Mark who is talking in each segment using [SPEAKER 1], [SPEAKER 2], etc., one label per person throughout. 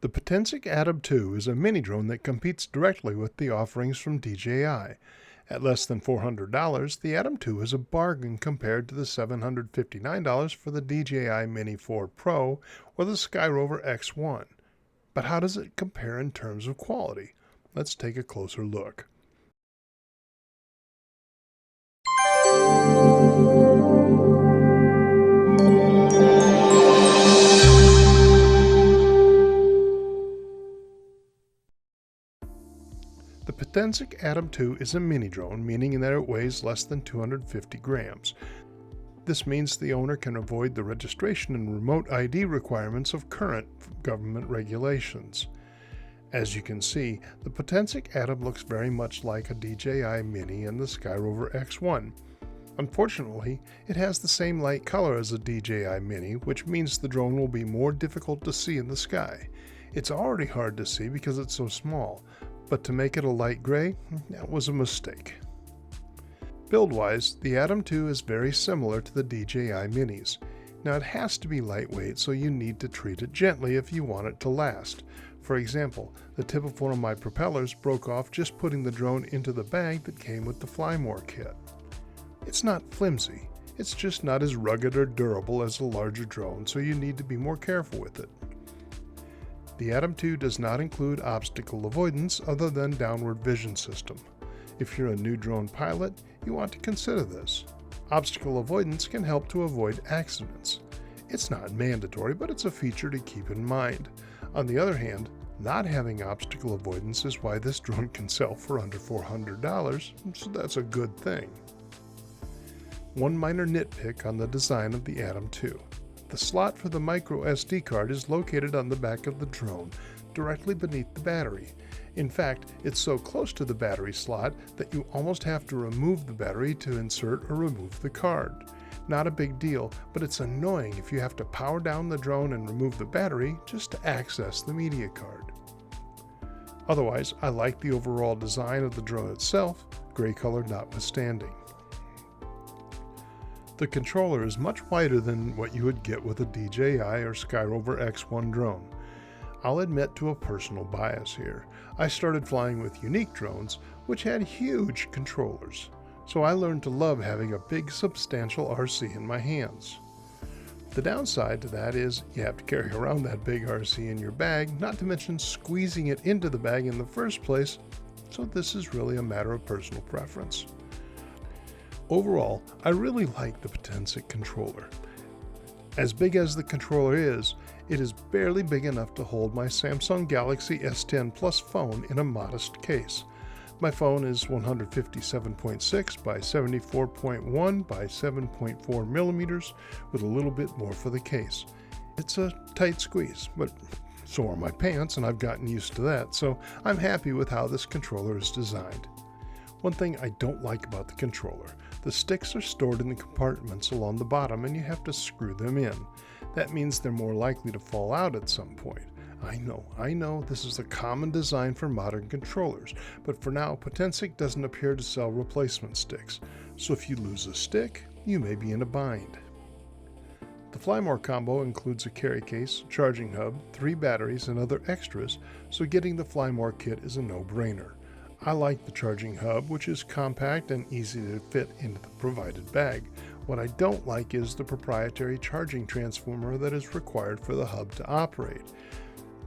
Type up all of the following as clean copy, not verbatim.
[SPEAKER 1] The Potensic Atom 2 is a mini drone that competes directly with the offerings from DJI. At less than $400, the Atom 2 is a bargain compared to the $759 for the DJI Mini 4 Pro or the Skyrover X1. But how does it compare in terms of quality? Let's take a closer look. The Potensic Atom 2 is a mini drone, meaning that it weighs less than 250 grams. This means the owner can avoid the registration and remote ID requirements of current government regulations. As you can see, the Potensic Atom looks very much like a DJI Mini and the Skyrover X1. Unfortunately, it has the same light color as a DJI Mini, which means the drone will be more difficult to see in the sky. It's already hard to see because it's so small, but to make it a light gray, that was a mistake. Build-wise, the Atom 2 is very similar to the DJI Minis. Now it has to be lightweight, so you need to treat it gently if you want it to last. For example, the tip of one of my propellers broke off just putting the drone into the bag that came with the FlyMore kit. It's not flimsy, it's just not as rugged or durable as a larger drone, so you need to be more careful with it. The Atom 2 does not include obstacle avoidance other than downward vision system. If you're a new drone pilot, you want to consider this. Obstacle avoidance can help to avoid accidents. It's not mandatory, but it's a feature to keep in mind. On the other hand, not having obstacle avoidance is why this drone can sell for under $400, so that's a good thing. One minor nitpick on the design of the Atom 2. The slot for the micro SD card is located on the back of the drone, directly beneath the battery. In fact, it's so close to the battery slot that you almost have to remove the battery to insert or remove the card. Not a big deal, but it's annoying if you have to power down the drone and remove the battery just to access the media card. Otherwise, I like the overall design of the drone itself, gray color notwithstanding. The controller is much wider than what you would get with a DJI or Skyrover X1 drone. I'll admit to a personal bias here. I started flying with unique drones, which had huge controllers, so I learned to love having a big, substantial RC in my hands. The downside to that is you have to carry around that big RC in your bag, not to mention squeezing it into the bag in the first place, so this is really a matter of personal preference. Overall, I really like the Potensic controller. As big as the controller is, it is barely big enough to hold my Samsung Galaxy S10 Plus phone in a modest case. My phone is 157.6 by 74.1 by 7.4 millimeters with a little bit more for the case. It's a tight squeeze, but so are my pants and I've gotten used to that, so I'm happy with how this controller is designed. One thing I don't like about the controller, the sticks are stored in the compartments along the bottom and you have to screw them in. That means they're more likely to fall out at some point. I know, this is a common design for modern controllers, but for now, Potensic doesn't appear to sell replacement sticks, so if you lose a stick, you may be in a bind. The FlyMore combo includes a carry case, charging hub, 3 batteries, and other extras, so getting the FlyMore kit is a no-brainer. I like the charging hub, which is compact and easy to fit into the provided bag. What I don't like is the proprietary charging transformer that is required for the hub to operate.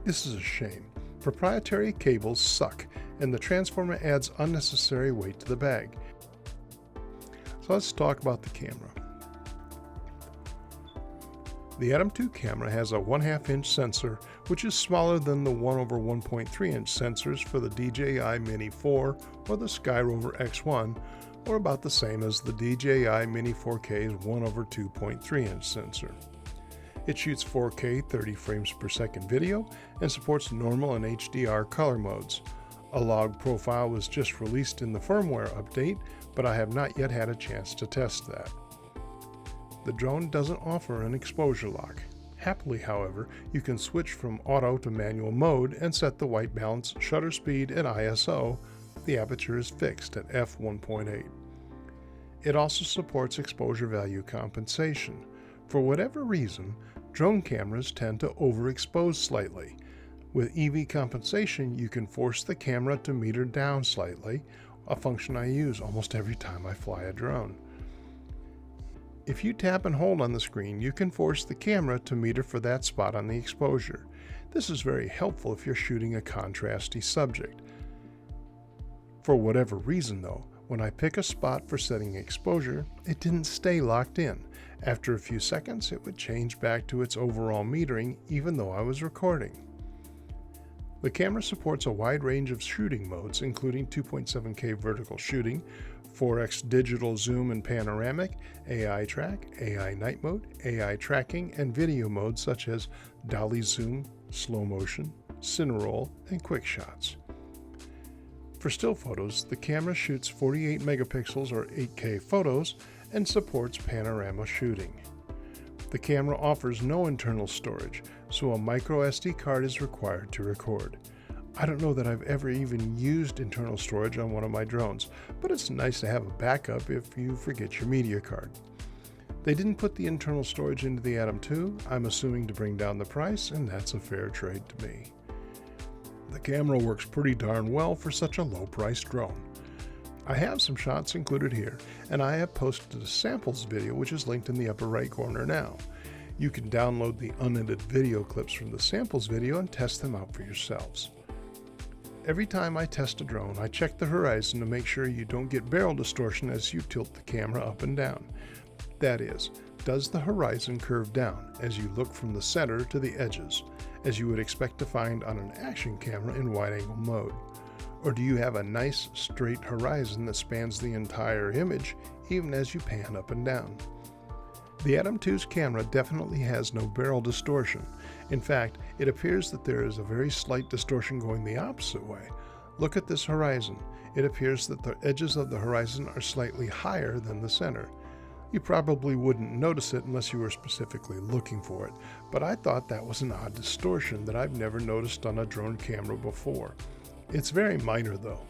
[SPEAKER 1] This is a shame. Proprietary cables suck, and the transformer adds unnecessary weight to the bag. So let's talk about the camera. The Atom 2 camera has a 1/2 inch sensor, which is smaller than the 1/1.3 inch sensors for the DJI Mini 4 or the Skyrover X1, or about the same as the DJI Mini 4K's 1/2.3 inch sensor. It shoots 4K 30 frames per second video and supports normal and HDR color modes. A log profile was just released in the firmware update, but I have not yet had a chance to test that. The drone doesn't offer an exposure lock. Happily, however, you can switch from auto to manual mode and set the white balance, shutter speed, and ISO. The aperture is fixed at f1.8. It also supports exposure value compensation. For whatever reason, drone cameras tend to overexpose slightly. With EV compensation, you can force the camera to meter down slightly, a function I use almost every time I fly a drone. If you tap and hold on the screen, you can force the camera to meter for that spot on the exposure. This is very helpful if you're shooting a contrasty subject. For whatever reason though, when I pick a spot for setting exposure, it didn't stay locked in. After a few seconds, it would change back to its overall metering even though I was recording. The camera supports a wide range of shooting modes, including 2.7K vertical shooting, 4x digital zoom and panoramic, AI track, AI night mode, AI tracking, and video modes such as dolly zoom, slow motion, cineroll, and quick shots. For still photos, the camera shoots 48 megapixels or 8K photos and supports panorama shooting. The camera offers no internal storage, so a micro SD card is required to record. I don't know that I've ever even used internal storage on one of my drones, but it's nice to have a backup if you forget your media card. They didn't put the internal storage into the Atom 2, I'm assuming to bring down the price, and that's a fair trade to me. The camera works pretty darn well for such a low-priced drone. I have some shots included here, and I have posted a samples video which is linked in the upper right corner now. You can download the unedited video clips from the samples video and test them out for yourselves. Every time I test a drone, I check the horizon to make sure you don't get barrel distortion as you tilt the camera up and down. That is, does the horizon curve down as you look from the center to the edges, as you would expect to find on an action camera in wide-angle mode? Or do you have a nice straight horizon that spans the entire image even as you pan up and down? The Atom 2's camera definitely has no barrel distortion. In fact, it appears that there is a very slight distortion going the opposite way. Look at this horizon. It appears that the edges of the horizon are slightly higher than the center. You probably wouldn't notice it unless you were specifically looking for it, but I thought that was an odd distortion that I've never noticed on a drone camera before. It's very minor though.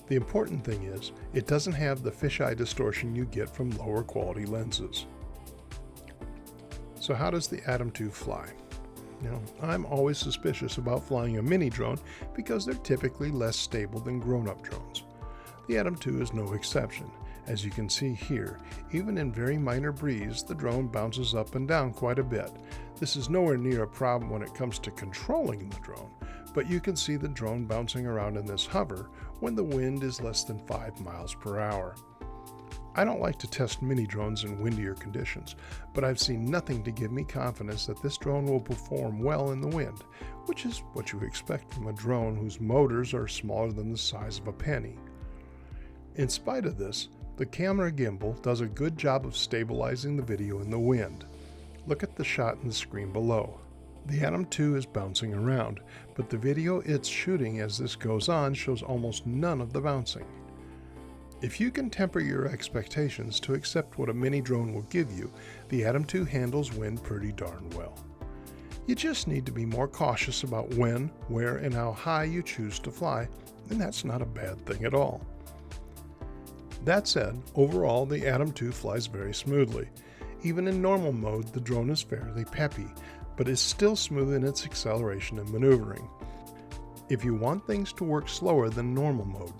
[SPEAKER 1] The important thing is, it doesn't have the fisheye distortion you get from lower quality lenses. So how does the Atom 2 fly? Now, I'm always suspicious about flying a mini drone because they're typically less stable than grown-up drones. The Atom 2 is no exception. As you can see here, even in very minor breeze, the drone bounces up and down quite a bit. This is nowhere near a problem when it comes to controlling the drone, but you can see the drone bouncing around in this hover when the wind is less than 5 miles per hour. I don't like to test mini drones in windier conditions, but I've seen nothing to give me confidence that this drone will perform well in the wind, which is what you expect from a drone whose motors are smaller than the size of a penny. In spite of this, the camera gimbal does a good job of stabilizing the video in the wind. Look at the shot in the screen below. The Atom 2 is bouncing around, but the video it's shooting as this goes on shows almost none of the bouncing. If you can temper your expectations to accept what a mini drone will give you, the Atom 2 handles wind pretty darn well. You just need to be more cautious about when, where, and how high you choose to fly, and that's not a bad thing at all. That said, overall the Atom 2 flies very smoothly. Even in normal mode, the drone is fairly peppy, but is still smooth in its acceleration and maneuvering. If you want things to work slower than normal mode,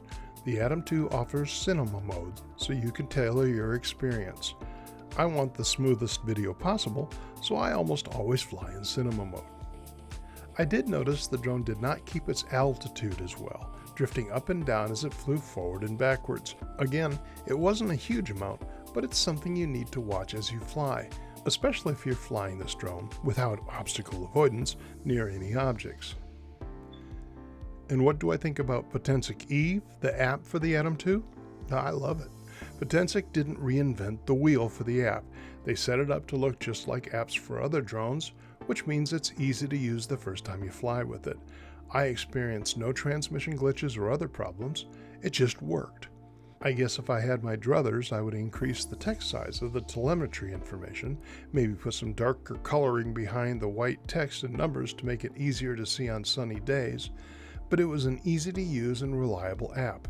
[SPEAKER 1] the Atom 2 offers cinema mode, so you can tailor your experience. I want the smoothest video possible, so I almost always fly in cinema mode. I did notice the drone did not keep its altitude as well, drifting up and down as it flew forward and backwards. Again, it wasn't a huge amount, but it's something you need to watch as you fly, especially if you're flying this drone without obstacle avoidance near any objects. And what do I think about Potensic Eve, the app for the Atom 2? I love it. Potensic didn't reinvent the wheel for the app. They set it up to look just like apps for other drones, which means it's easy to use the first time you fly with it. I experienced no transmission glitches or other problems. It just worked. I guess if I had my druthers, I would increase the text size of the telemetry information, maybe put some darker coloring behind the white text and numbers to make it easier to see on sunny days. But it was an easy-to-use and reliable app.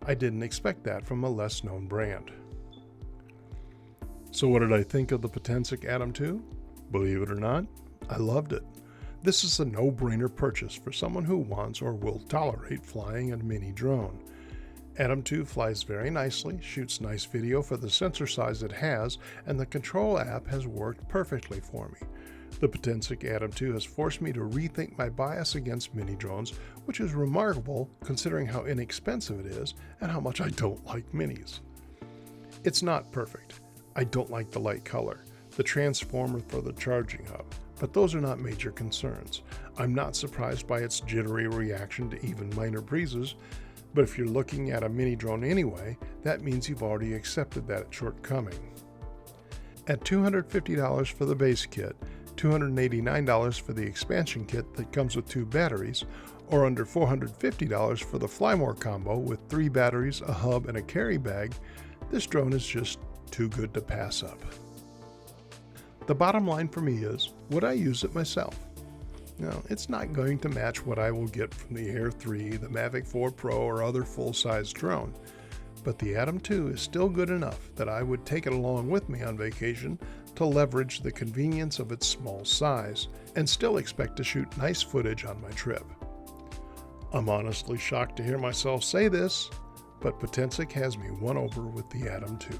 [SPEAKER 1] I didn't expect that from a less-known brand. So what did I think of the Potensic Atom 2? Believe it or not, I loved it. This is a no-brainer purchase for someone who wants or will tolerate flying a mini drone. Atom 2 flies very nicely, shoots nice video for the sensor size it has, and the control app has worked perfectly for me. The Potensic Atom 2 has forced me to rethink my bias against mini drones, which is remarkable considering how inexpensive it is and how much I don't like minis. It's not perfect. I don't like the light color, the transformer for the charging hub, but those are not major concerns. I'm not surprised by its jittery reaction to even minor breezes, but if you're looking at a mini drone anyway, that means you've already accepted that shortcoming. At $250 for the base kit, $289 for the expansion kit that comes with 2 batteries, or under $450 for the FlyMore combo with 3 batteries, a hub, and a carry bag, this drone is just too good to pass up. The bottom line for me is, would I use it myself? Now, it's not going to match what I will get from the Air 3, the Mavic 4 Pro, or other full-size drone, but the Atom 2 is still good enough that I would take it along with me on vacation to leverage the convenience of its small size and still expect to shoot nice footage on my trip. I'm honestly shocked to hear myself say this, but Potensic has me won over with the Atom 2.